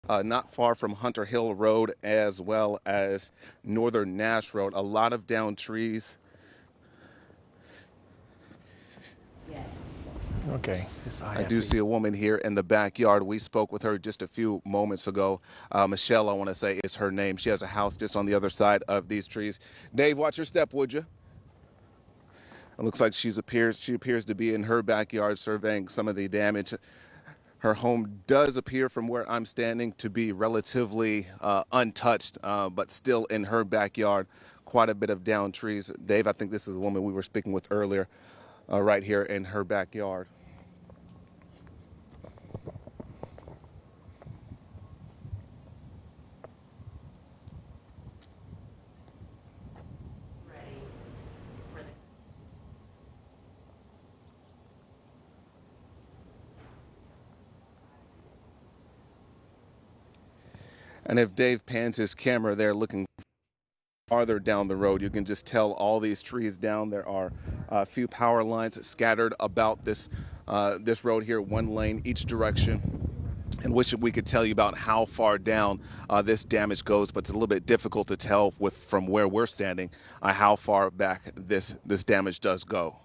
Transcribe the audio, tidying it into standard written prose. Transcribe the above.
not far from Hunter Hill Road as well as Northern Nash Road. A lot of downed trees. Okay. I do see a woman here in the backyard. We spoke with her just a few moments ago. Michelle, I want to say, is her name. She has a house just on the other side of these trees. Dave, watch your step, would you? It looks like she appears to be in her backyard surveying some of the damage. Her home does appear, from where I'm standing, to be relatively untouched, but still in her backyard, quite a bit of downed trees. Dave, I think this is the woman we were speaking with earlier, right here in her backyard. And if Dave pans his camera there looking farther down the road, you can just tell all these trees down. There are a few power lines scattered about this road here, one lane each direction. And wish we could tell you about how far down this damage goes, but it's a little bit difficult to tell from where we're standing how far back this damage does go.